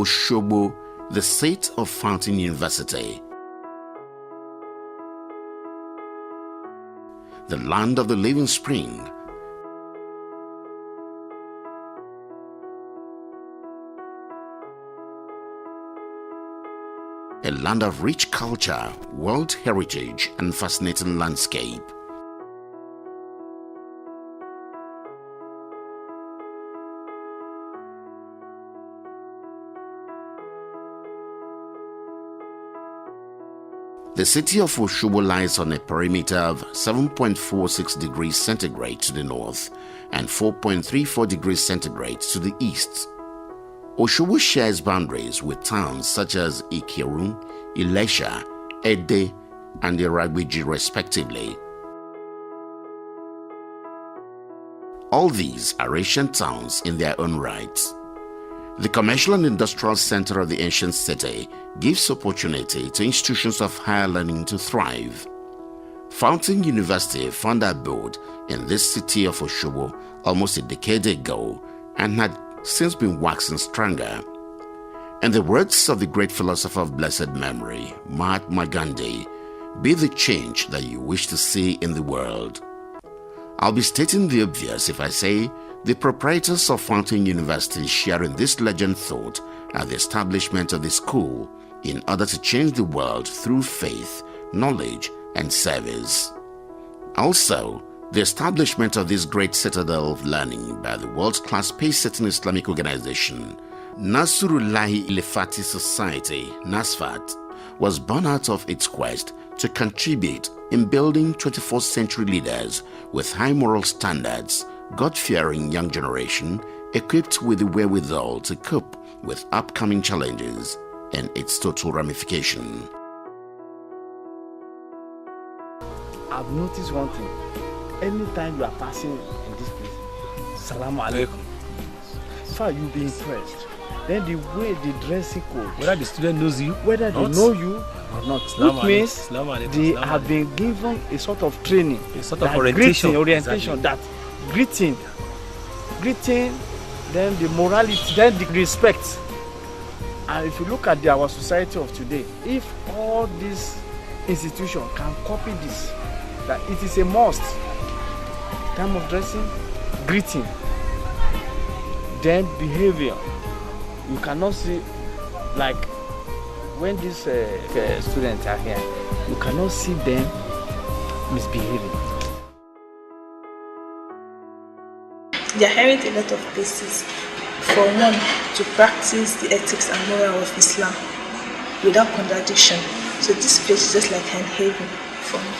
Osogbo, the seat of Fountain University. The land of the living spring. A land of rich culture, world heritage, and fascinating landscape. The city of Osogbo lies on a perimeter of 7.46 degrees centigrade to the north and 4.34 degrees centigrade to the east. Osogbo shares boundaries with towns such as Ikirun, Ilesha, Ede, and Iragbiji respectively. All these are ancient towns in their own right. The commercial and industrial center of the ancient city gives opportunity to institutions of higher learning to thrive. Fountain University found abode in this city of Osogbo almost a decade ago and had since been waxing stronger. In the words of the great philosopher of blessed memory, Mahatma Gandhi, be the change that you wish to see in the world. I'll be stating the obvious if I say the proprietors of Fountain University share in this legend thought at the establishment of the school in order to change the world through faith, knowledge, and service. Also, the establishment of this great citadel of learning by the world-class pace-setting Islamic organization, Nasrullahi Ilefati Society, NASFAT, was born out of its quest to contribute in building 21st century leaders with high moral standards, God-fearing young generation equipped with the wherewithal to cope with upcoming challenges and its total ramification. I've noticed one thing. Anytime you are passing in this place, Salam Alaikum. So you'll be impressed. Then the way the dressing code, whether the student knows you, whether they know you or not, which means they have been given a sort of training, a sort of orientation, exactly. That greeting, then the morality, then the respect. And if you look at our society of today, if all these institutions can copy this, that it is a must, time of dressing, greeting, then behavior. You cannot see, like when these students are here, you cannot see them misbehaving. They are hearing a lot of places for one to practice the ethics and moral of Islam without contradiction. So this place is just like an haven for me.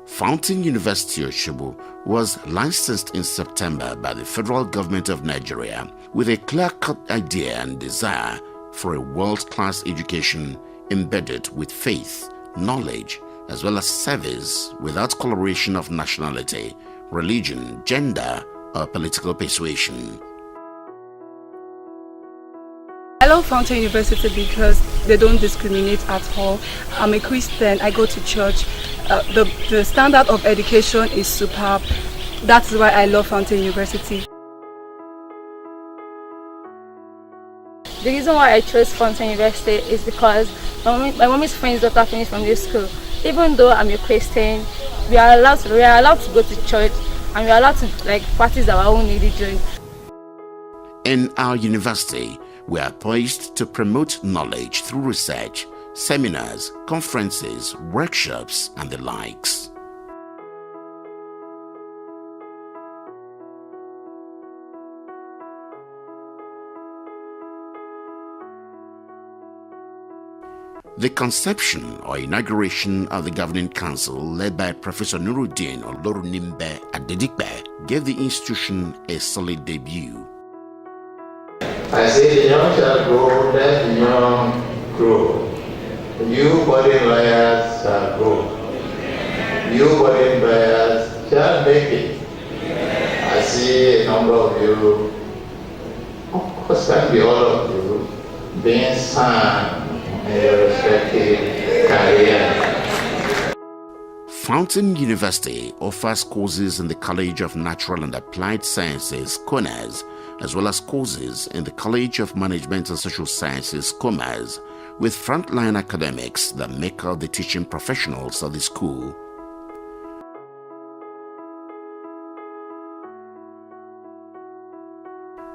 Fountain University Osogbo was licensed in September by the federal government of Nigeria with a clear-cut idea and desire for a world-class education embedded with faith, knowledge, as well as service without coloration of nationality, religion, gender, or political persuasion. I love Fountain University because they don't discriminate at all. I'm a Christian, I go to church. The standard of education is superb. That's why I love Fountain University. The reason why I chose Fountain University is because my mommy's friend's daughter finished from this school. Even though I'm a Christian, we are allowed to go to church and we are allowed to practice our own religion. In our university, we are poised to promote knowledge through research, seminars, conferences, workshops, and the likes. The conception or inauguration of the governing council led by Professor Nuruddin Olorunimbe Adedikpe gave the institution a solid debut. I say the young shall grow, let the young grow. You budding lawyers shall grow. You budding lawyers shall make it. I see a number of you, of course can be all of you, being sound in your respective career. Fountain University offers courses in the College of Natural and Applied Sciences, CONAS, as well as courses in the College of Management and Social Sciences, COMAS, with frontline academics that make up the teaching professionals of the school.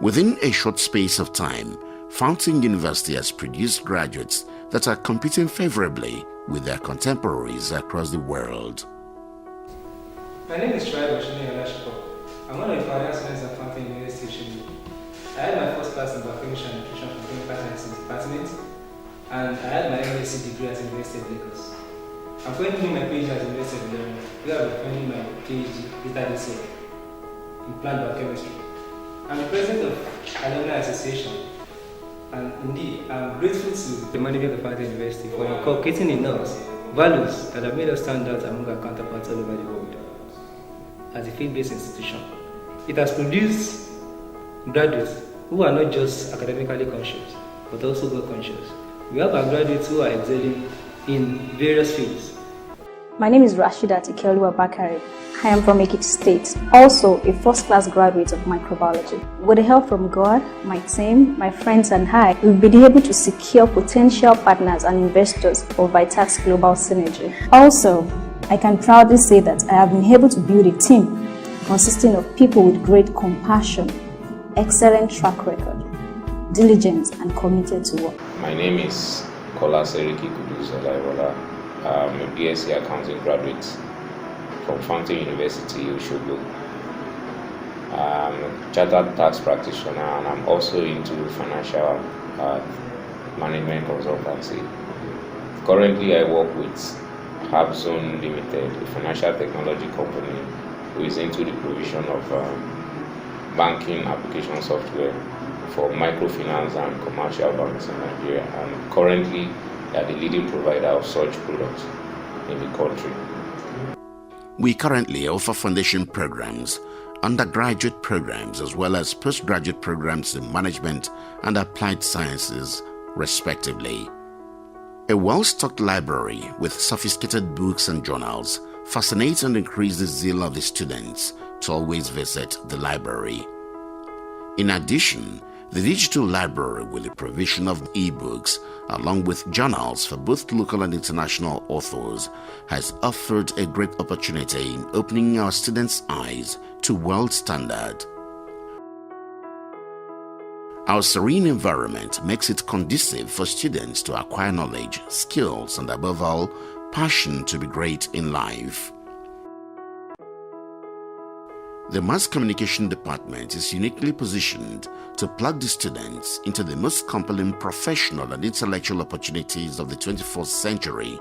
Within a short space of time, Fountain University has produced graduates that are competing favorably with their contemporaries across the world. My name is Troy. I'm one of the pioneer students at Fountain University. I had my first class in biochemistry and nutrition from Chemical Sciences Department, and I had my MSc degree at the University of Lagos. I'm currently doing my PhD at the University of Lagos, where I'll be finding my PhD later this year in plant biochemistry. I'm the president of Alumni Association, and indeed, I'm grateful to the management of Fountain University for inculcating in us values that have made us stand out among our counterparts all over the world. As a faith-based institution, it has produced graduates who are not just academically conscious, but also God-conscious. We have our graduates who are excelling in various fields. My name is Rashida Tikelu Abakari. I am from Ekiti State, also a first-class graduate of microbiology. With the help from God, my team, my friends and I, we've been able to secure potential partners and investors for Vitax Global Synergy. Also, I can proudly say that I have been able to build a team consisting of people with great compassion, excellent track record, diligent and committed to work. My name is Kola Seriki Kudus Olaiwola. I'm a BSc Accounting graduate from Fountain University, Osogbo. I'm a chartered tax practitioner, and I'm also into financial management consultancy. Currently, I work with Habzone Limited, a financial technology company who is into the provision of banking application software for microfinance and commercial banks in Nigeria. And currently, they are the leading provider of such products in the country. We currently offer foundation programs, undergraduate programs, as well as postgraduate programs in management and applied sciences, respectively. A well-stocked library with sophisticated books and journals fascinates and increases the zeal of the students to always visit the library. In addition, the digital library, with the provision of e-books along with journals for both local and international authors, has offered a great opportunity in opening our students' eyes to world standard. Our serene environment makes it conducive for students to acquire knowledge, skills, and above all, passion to be great in life. The Mass Communication Department is uniquely positioned to plug the students into the most compelling professional and intellectual opportunities of the 21st century.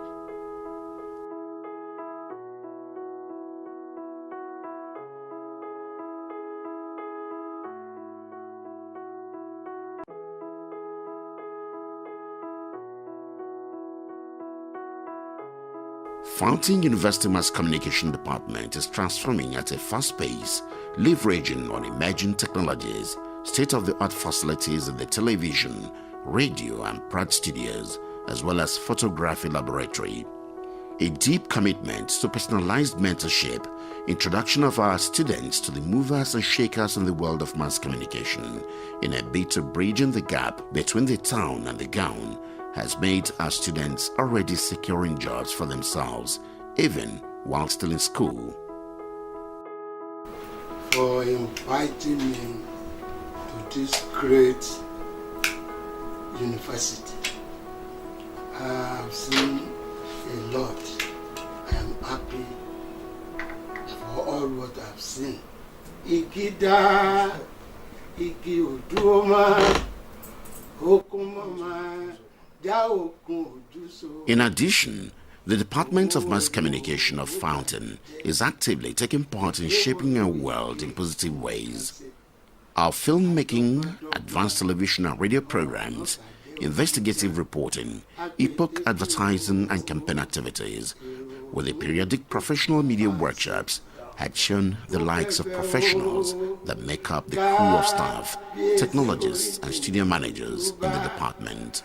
Fountain University Mass Communication Department is transforming at a fast pace, leveraging on emerging technologies, state-of-the-art facilities in the television, radio and print studios, as well as photography laboratory. A deep commitment to personalized mentorship, introduction of our students to the movers and shakers in the world of mass communication, in a bid to bridging the gap between the town and the gown, has made our students already securing jobs for themselves, even while still in school. For inviting me to this great university. I have seen a lot. I am happy for all what I have seen. Ikida, Iki Uduma, Okumama. In addition, the Department of Mass Communication of Fountain is actively taking part in shaping our world in positive ways. Our filmmaking, advanced television and radio programs, investigative reporting, epoch advertising and campaign activities, with the periodic professional media workshops, had shown the likes of professionals that make up the crew of staff, technologists and studio managers in the department.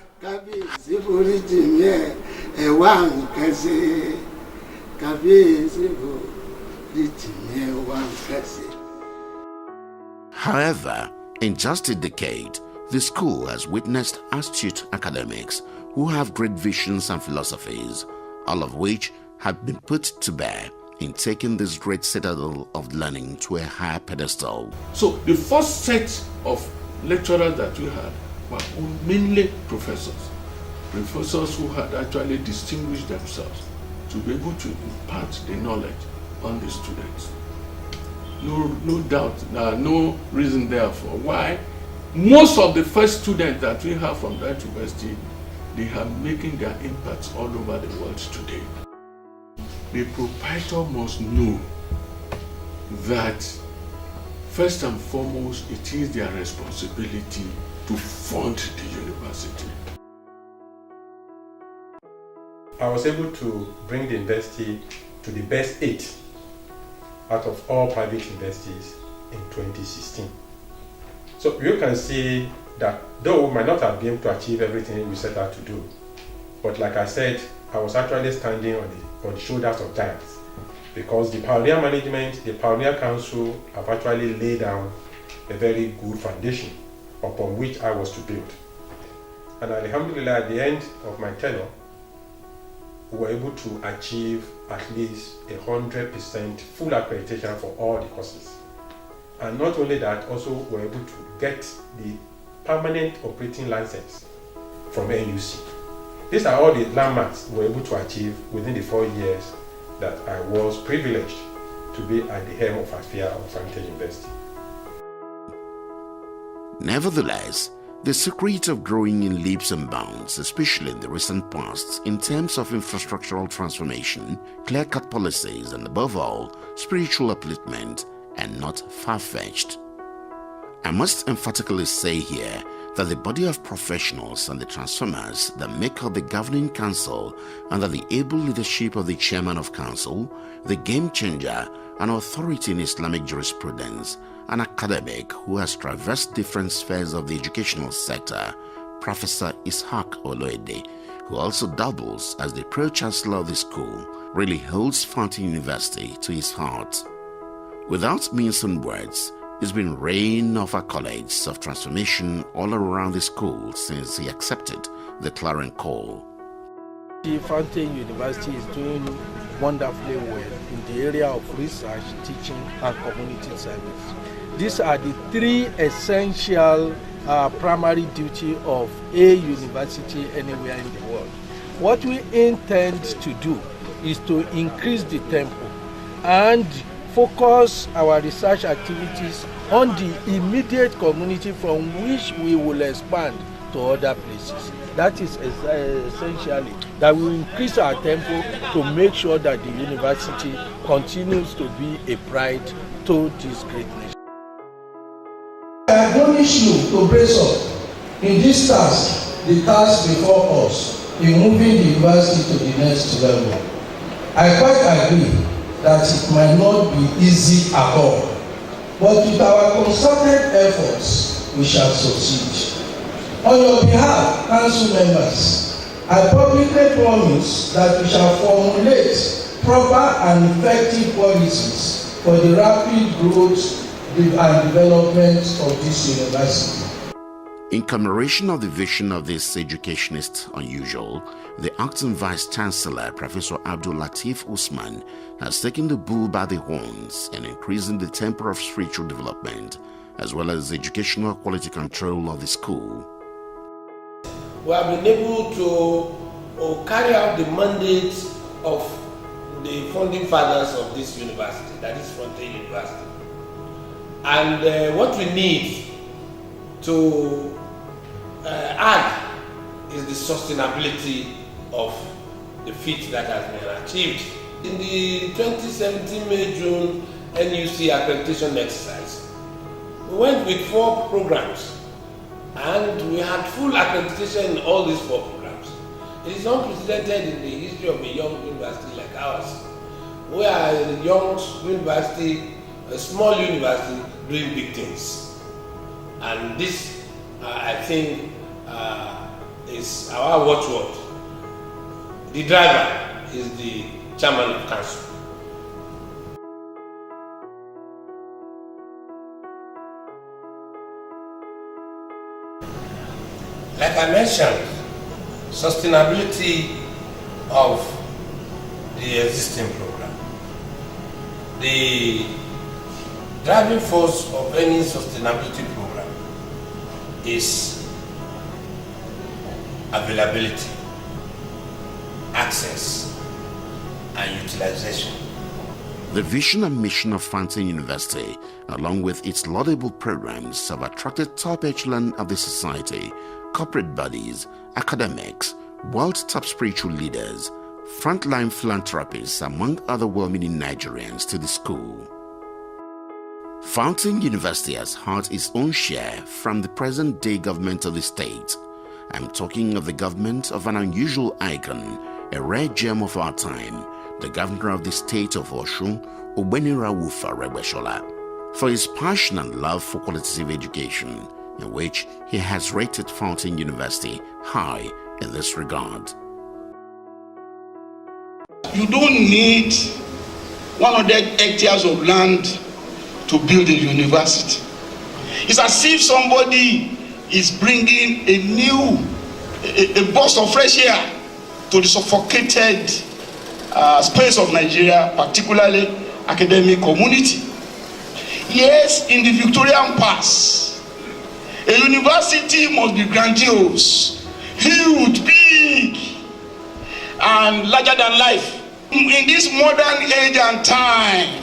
However, in just a decade, the school has witnessed astute academics who have great visions and philosophies, all of which have been put to bear in taking this great citadel of learning to a higher pedestal. So the first set of lecturers that we had were mainly professors who had actually distinguished themselves to be able to impart the knowledge on the students. No doubt, no reason therefore why most of the first students that we have from that university, they are making their impacts all over the world today. The proprietor must know that first and foremost it is their responsibility to fund the university. I was able to bring the university to the best 8 out of all private universities in 2016. So you can see that though we might not have been able to achieve everything we set out to do, but like I said, I was actually standing on the shoulders of giants, because the Pioneer Management, the Pioneer Council have actually laid down a very good foundation upon which I was to build. And alhamdulillah, at the end of my tenure, we were able to achieve at least 100% full accreditation for all the courses. And not only that, also we were able to get the permanent operating license from NUC. These are all the landmarks we were able to achieve within the 4 years that I was privileged to be at the helm of affairs of Fountain University. Nevertheless, the secret of growing in leaps and bounds, especially in the recent past, in terms of infrastructural transformation, clear-cut policies, and above all, spiritual upliftment, and not far-fetched. I must emphatically say here that the body of professionals and the transformers that make up the governing council, under the able leadership of the chairman of council, the game changer, an authority in Islamic jurisprudence, an academic who has traversed different spheres of the educational sector, Professor Ishaq Oloede, who also doubles as the pro-chancellor of the school, really holds Fountain University to his heart. Without mincing words, it's been rain of accolades of transformation all around the school since he accepted the clarion call. The Fountain University is doing wonderfully well in the area of research, teaching, and community service. These are the 3 essential primary duties of a university anywhere in the world. What we intend to do is to increase the tempo and focus our research activities on the immediate community from which we will expand to other places. That is essentially that we will increase our tempo to make sure that the university continues to be a pride to this great nation. I admonish you to brace up in this task, the task before us, in moving the university to the next level. I quite agree that it might not be easy at all, but with our concerted efforts, we shall succeed. On your behalf, council members, I publicly promise that we shall formulate proper and effective policies for the rapid growth and development of this university. In commemoration of the vision of this educationist unusual, the acting Vice-Chancellor, Professor Abdul Latif Usman, has taken the bull by the horns in increasing the tempo of spiritual development, as well as educational quality control of the school. We have been able to carry out the mandate of the founding fathers of this university, that is Fountain University. And what we need to add is the sustainability of the feat that has been achieved. In the 2017 May-June NUC accreditation exercise, we went with 4 programs and we had full accreditation in all these 4 programs. It is unprecedented in the history of a young university like ours. We are a young university, a small university doing big things. And this, I think, is our watchword. The driver is the chairman of council. Like I mentioned, sustainability of the existing program. The driving force of any sustainability program is availability, access, and utilization. The vision and mission of Fountain University, along with its laudable programs, have attracted top echelon of the society, corporate bodies, academics, world top spiritual leaders, frontline philanthropists, among other well-meaning Nigerians to the school. Fountain University has had its own share from the present-day government of the state. I'm talking of the government of an unusual icon, a rare gem of our time, the governor of the state of Osun, Ogbeni Aregbesola, for his passion and love for qualitative education, in which he has rated Fountain University high in this regard. You don't need 100 hectares of land to build a university. It's as if somebody is bringing a burst of fresh air to the suffocated space of Nigeria, particularly academic community. Yes, in the Victorian past, a university must be grandiose, huge, big, and larger than life. In this modern age and time,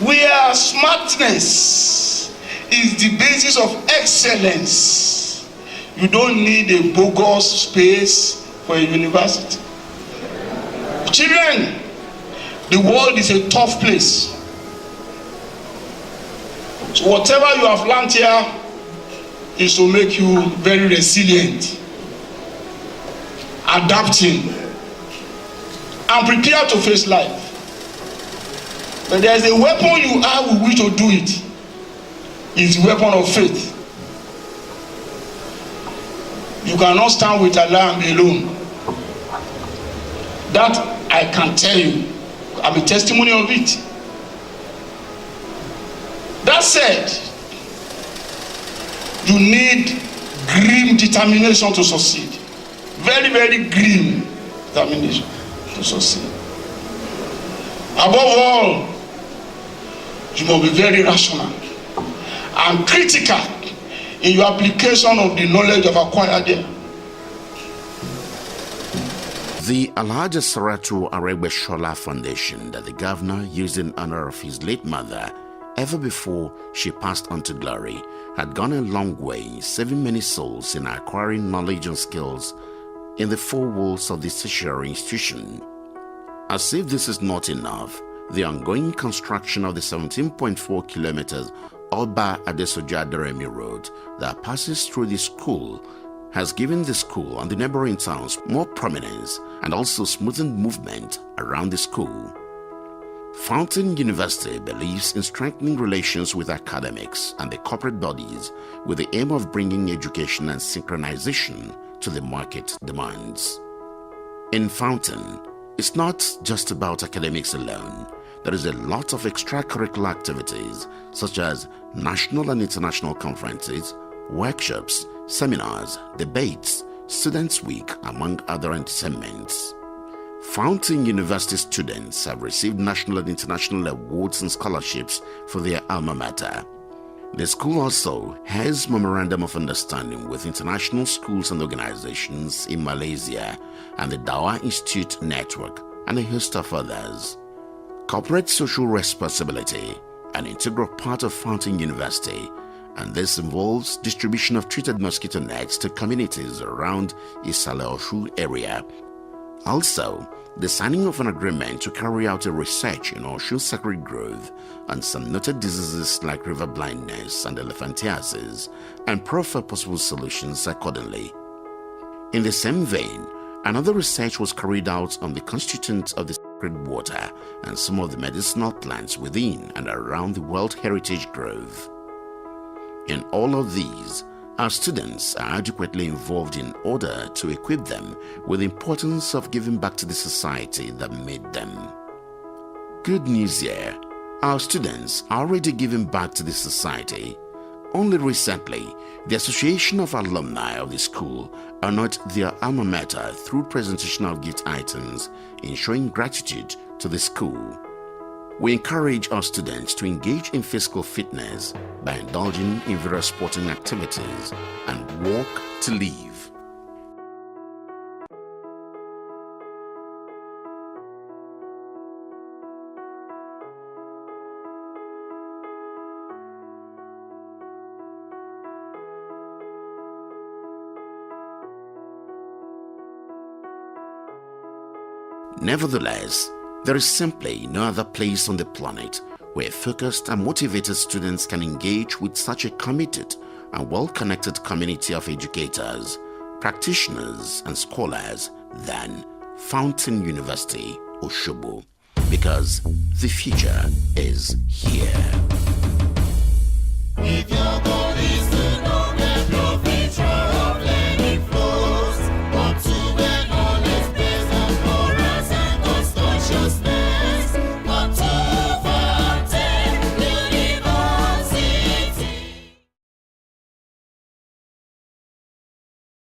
where smartness is the basis of excellence, you don't need a bogus space for a university. Children, the world is a tough place. So whatever you have learned here is to make you very resilient, adapting, and prepared to face life. But there is a weapon you have with which to do it. It's the weapon of faith. You cannot stand with Allah and be alone. That I can tell you. I'm a testimony of it. That said, you need grim determination to succeed. Very, very grim determination to succeed. Above all, you must be very rational and critical in your application of the knowledge you've acquired there. The Alhaja Saratu Aregbesola Foundation that the governor used in honor of his late mother, ever before she passed on to glory, had gone a long way, saving many souls in acquiring knowledge and skills in the four walls of the tertiary institution. As if this is not enough, the ongoing construction of the 17.4 kilometers Oba Adesoja Deremi Road that passes through the school has given the school and the neighboring towns more prominence and also smoothened movement around the school. Fountain University believes in strengthening relations with academics and the corporate bodies with the aim of bringing education and synchronization to the market demands. In Fountain, it's not just about academics alone. There is a lot of extracurricular activities such as national and international conferences, workshops, seminars, debates, Students' Week, among other entertainments. Fountain University students have received national and international awards and scholarships for their alma mater. The school also has Memorandum of Understanding with international schools and organizations in Malaysia and the Dawa Institute Network and a host of others. Corporate social responsibility, an integral part of Fountain University, and this involves distribution of treated mosquito nets to communities around Isale-Osu area. Also, the signing of an agreement to carry out a research in Osun Sacred Grove on some noted diseases like river blindness and elephantiasis, and proffer possible solutions accordingly. In the same vein, another research was carried out on the constituents of the sacred water and some of the medicinal plants within and around the World Heritage Grove. In all of these, our students are adequately involved in order to equip them with the importance of giving back to the society that made them. Good news here, our students are already giving back to the society. Only recently, the Association of Alumni of the school honored their alma mater through presentation of gift items in showing gratitude to the school. We encourage our students to engage in physical fitness by indulging in various sporting activities and walk to live. Nevertheless, there is simply no other place on the planet where focused and motivated students can engage with such a committed and well-connected community of educators, practitioners, and scholars than Fountain University, Osogbo, because the future is here.